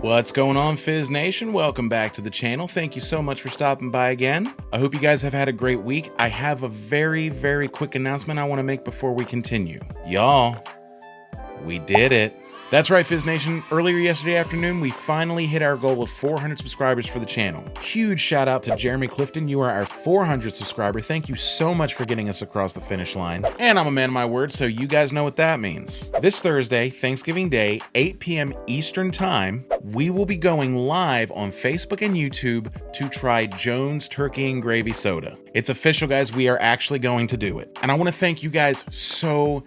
What's going on, Fizz Nation? Welcome back to the channel. Thank you so much for stopping by again. I hope you guys have had a great week. I have a very quick announcement I want to make before we continue. Y'all, we did it. That's right, Fizz Nation. Earlier yesterday afternoon, we finally hit our goal of 400 subscribers for the channel. Huge shout out to Jeremy Clifton. You are our 400 subscriber. Thank you so much for getting us across the finish line. And I'm a man of my word, so you guys know what that means. This Thursday, Thanksgiving Day, 8 p.m. Eastern Time, we will be going live on Facebook and YouTube to try Jones Turkey and Gravy Soda. It's official, guys. We are actually going to do it. And I want to thank you guys so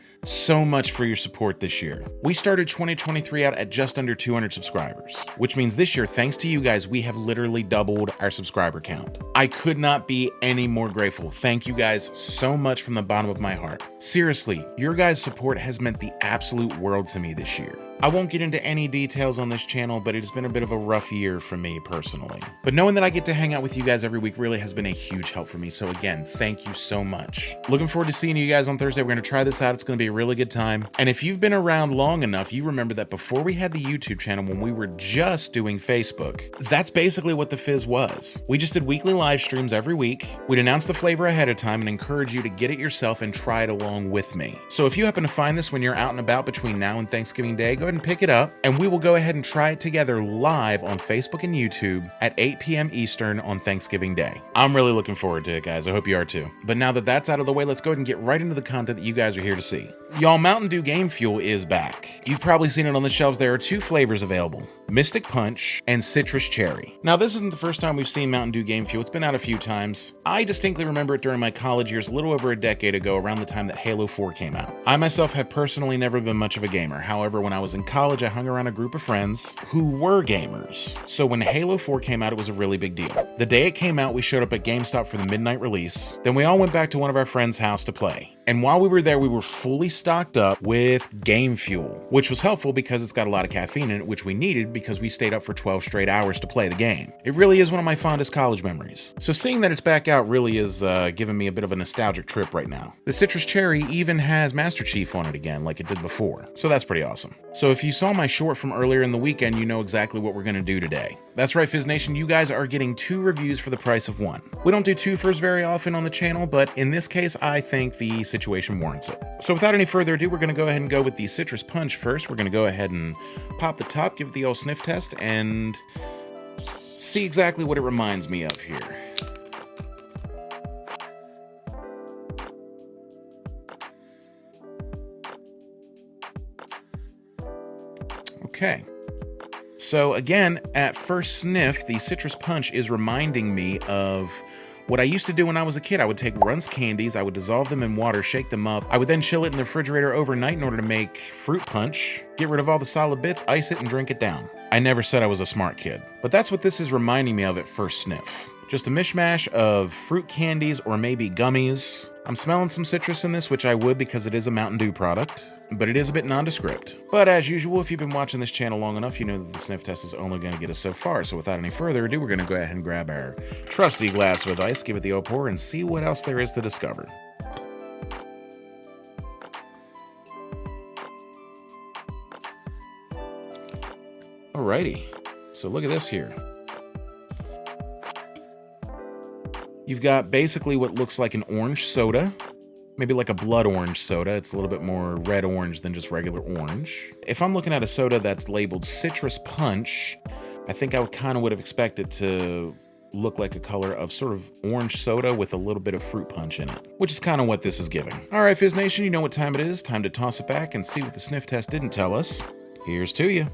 much for your support this year. We started 2023 out at just under 200 subscribers, which means this year, thanks to you guys, we have literally doubled our subscriber count. I could not be any more grateful. Thank you guys so much from the bottom of my heart. Seriously, your guys' support has meant the absolute world to me this year. I won't get into any details on this channel, but it's been a bit of a rough year for me personally. But knowing that I get to hang out with you guys every week really has been a huge help for me. So again, thank you so much. Looking forward to seeing you guys on Thursday. We're going to try this out. It's going to be a really good time. And if you've been around long enough, you remember that before we had the YouTube channel, when we were just doing Facebook, that's basically what the Fizz was. We just did weekly live streams every week. We'd announce the flavor ahead of time and encourage you to get it yourself and try it along with me. So if you happen to find this when you're out and about between now and Thanksgiving Day, go ahead and pick it up, and we will go ahead and try it together live on Facebook and YouTube at 8 p.m. Eastern on Thanksgiving Day. I'm really looking forward to it, guys. I hope you are too. But now that that's out of the way, let's go ahead and get right into the content that you guys are here to see. Y'all, Mtn Dew Game Fuel is back. You've probably seen it on the shelves. There are two flavors available: Mystic Punch and Citrus Cherry. Now, this isn't the first time we've seen Mtn Dew Game Fuel. It's been out a few times. I distinctly remember it during my college years, a little over a decade ago, around the time that Halo 4 came out. I myself have personally never been much of a gamer. However, when I was in college, I hung around a group of friends who were gamers. So when Halo 4 came out, it was a really big deal. The day it came out, we showed up at GameStop for the midnight release. Then we all went back to one of our friends' house to play. And while we were there, we were fully stocked up with Game Fuel, which was helpful because it's got a lot of caffeine in it, which we needed because we stayed up for 12 straight hours to play the game. It really is one of my fondest college memories. So seeing that it's back out really is giving me a bit of a nostalgic trip right now. The Citrus Cherry even has Master Chief on it again, like it did before. So that's pretty awesome. So if you saw my short from earlier in the weekend, you know exactly what we're going to do today. That's right, Fizz Nation, you guys are getting two reviews for the price of one. We don't do TWOFERs very often on the channel, but in this case, I think the situation warrants it. So without any further ado, we're going to go ahead and go with the Citrus Punch first. We're going to go ahead and pop the top, give it the old sniff test, and see exactly what it reminds me of here. Okay. So again, at first sniff, the Citrus Punch is reminding me of what I used to do when I was a kid. I would take Runts candies, I would dissolve them in water, shake them up. I would then chill it in the refrigerator overnight in order to make fruit punch, get rid of all the solid bits, ice it, and drink it down. I never said I was a smart kid, but that's what this is reminding me of at first sniff. Just a mishmash of fruit candies or maybe gummies. I'm smelling some citrus in this, which I would because it is a Mtn Dew product, but it is a bit nondescript. But as usual, if you've been watching this channel long enough, you know that the sniff test is only going to get us so far. So without any further ado, we're going to go ahead and grab our trusty glass with ice, give it the old pour, and see what else there is to discover. Alrighty, so look at this here. You've got basically what looks like an orange soda, maybe like a blood orange soda. It's a little bit more red orange than just regular orange. If I'm looking at a soda that's labeled Citrus Punch, I think I would have expected to look like a color of sort of orange soda with a little bit of fruit punch in it, which is kind of what this is giving. All right, Fizz Nation, you know what time it is. Time to toss it back and see what the sniff test didn't tell us. Here's to you.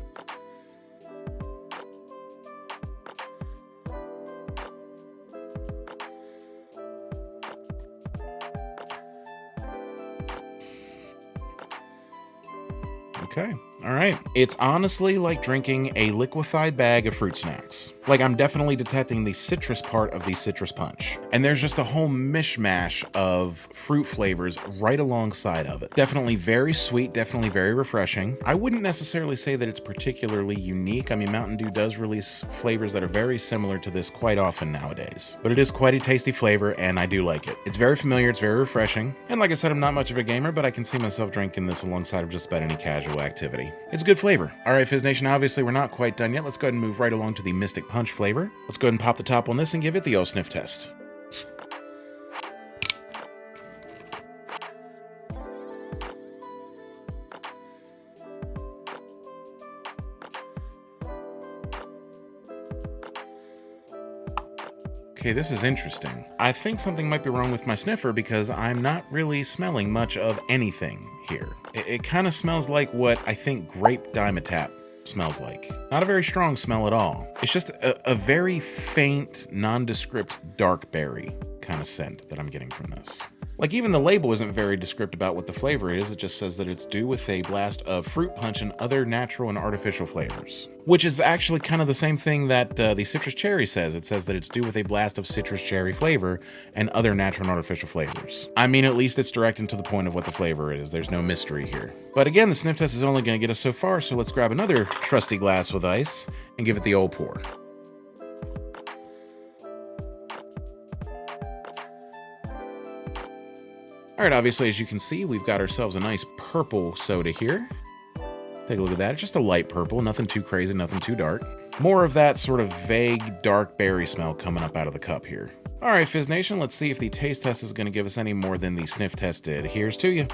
Okay. All right. It's honestly like drinking a liquefied bag of fruit snacks. Like, I'm definitely detecting the citrus part of the Citrus Punch. And there's just a whole mishmash of fruit flavors right alongside of it. Definitely very sweet, definitely very refreshing. I wouldn't necessarily say that it's particularly unique. I mean, Mtn Dew does release flavors that are very similar to this quite often nowadays. But it is quite a tasty flavor, and I do like it. It's very familiar, it's very refreshing. And like I said, I'm not much of a gamer, but I can see myself drinking this alongside of just about any casual sexual activity. It's a good flavor. All right, Fizz Nation, obviously we're not quite done yet. Let's go ahead and move right along to the Mystic Punch flavor. Let's go ahead and pop the top on this and give it the old sniff test. Okay, this is interesting. I think something might be wrong with my sniffer because I'm not really smelling much of anything here. It kind of smells like what I think grape Dimetap smells like. Not a very strong smell at all. It's just a very faint, nondescript dark berry kind of scent that I'm getting from this. Like, even the label isn't very descriptive about what the flavor is. It just says that it's due with a blast of fruit punch and other natural and artificial flavors, which is actually kind of the same thing that the citrus cherry says. It says that it's due with a blast of citrus cherry flavor and other natural and artificial flavors. I mean, at least it's direct and to the point of what the flavor is. There's no mystery here. But again, the sniff test is only going to get us so far, so let's grab another trusty glass with ice and give it the old pour. All right, obviously, as you can see, we've got ourselves a nice purple soda here. Take a look at that. It's just a light purple, nothing too crazy, nothing too dark. More of that sort of vague, dark berry smell coming up out of the cup here. All right, Fizz Nation, let's see if the taste test is going to give us any more than the sniff test did. Here's to you.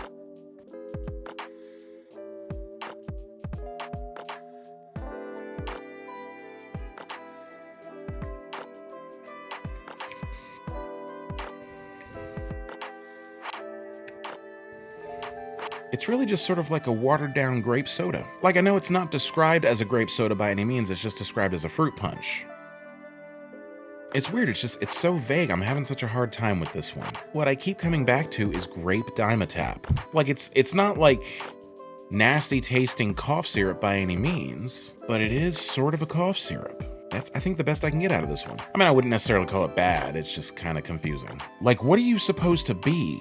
It's really just sort of like a watered down grape soda. Like, I know it's not described as a grape soda by any means, it's just described as a fruit punch. It's weird, it's so vague. I'm having such a hard time with this one. What I keep coming back to is grape Dimetap. Like, it's not like nasty tasting cough syrup by any means, but it is sort of a cough syrup. That's, I think, the best I can get out of this one. I mean, I wouldn't necessarily call it bad, it's just kind of confusing. Like, what are you supposed to be?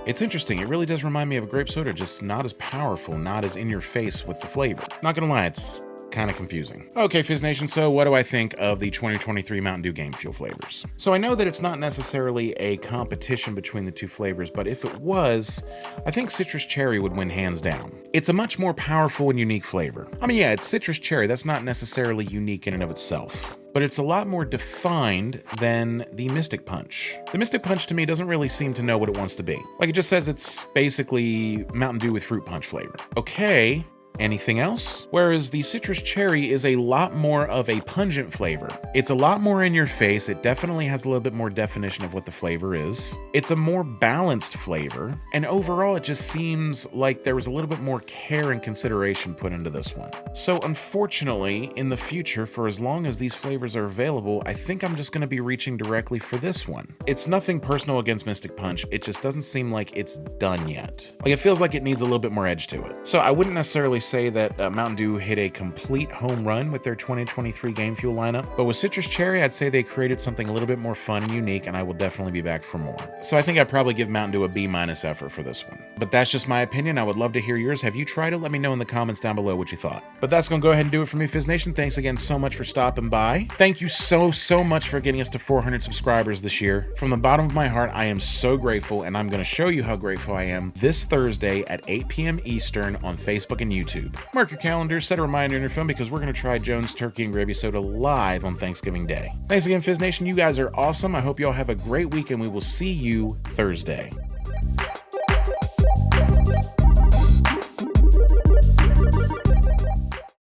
It's interesting, it really does remind me of a grape soda, just not as powerful, not as in your face with the flavor. Not gonna lie, it's kind of confusing. Okay, Fizz Nation, so what do I think of the 2023 Mountain Dew Game Fuel flavors? So I know that it's not necessarily a competition between the two flavors, but if it was, I think citrus cherry would win hands down. It's a much more powerful and unique flavor. I mean, yeah, it's citrus cherry, that's not necessarily unique in and of itself, but it's a lot more defined than the Mystic Punch. The Mystic Punch to me doesn't really seem to know what it wants to be. Like, it just says it's basically Mountain Dew with fruit punch flavor. Okay. Anything else? Whereas the citrus cherry is a lot more of a pungent flavor. It's a lot more in your face. It definitely has a little bit more definition of what the flavor is. It's a more balanced flavor. And overall, it just seems like there was a little bit more care and consideration put into this one. So unfortunately, in the future, for as long as these flavors are available, I think I'm just going to be reaching directly for this one. It's nothing personal against Mystic Punch. It just doesn't seem like it's done yet. Like, it feels like it needs a little bit more edge to it. So I wouldn't necessarily say that Mountain Dew hit a complete home run with their 2023 Game Fuel lineup, but with citrus cherry, I'd say they created something a little bit more fun and unique, and I will definitely be back for more. So I think I'd probably give Mountain Dew a B- effort for this one. But that's just my opinion. I would love to hear yours. Have you tried it? Let me know in the comments down below what you thought. But that's gonna go ahead and do it for me, Fizz Nation. Thanks again so much for stopping by. Thank you so much for getting us to 400 subscribers this year. From the bottom of my heart, I am so grateful, and I'm gonna show you how grateful I am this Thursday at 8 p.m. Eastern on Facebook and YouTube. Mark your calendar, set a reminder in your phone, because we're going to try Jones Turkey and Gravy Soda live on Thanksgiving Day. Thanks again, Fizz Nation. You guys are awesome. I hope you all have a great week, and we will see you Thursday.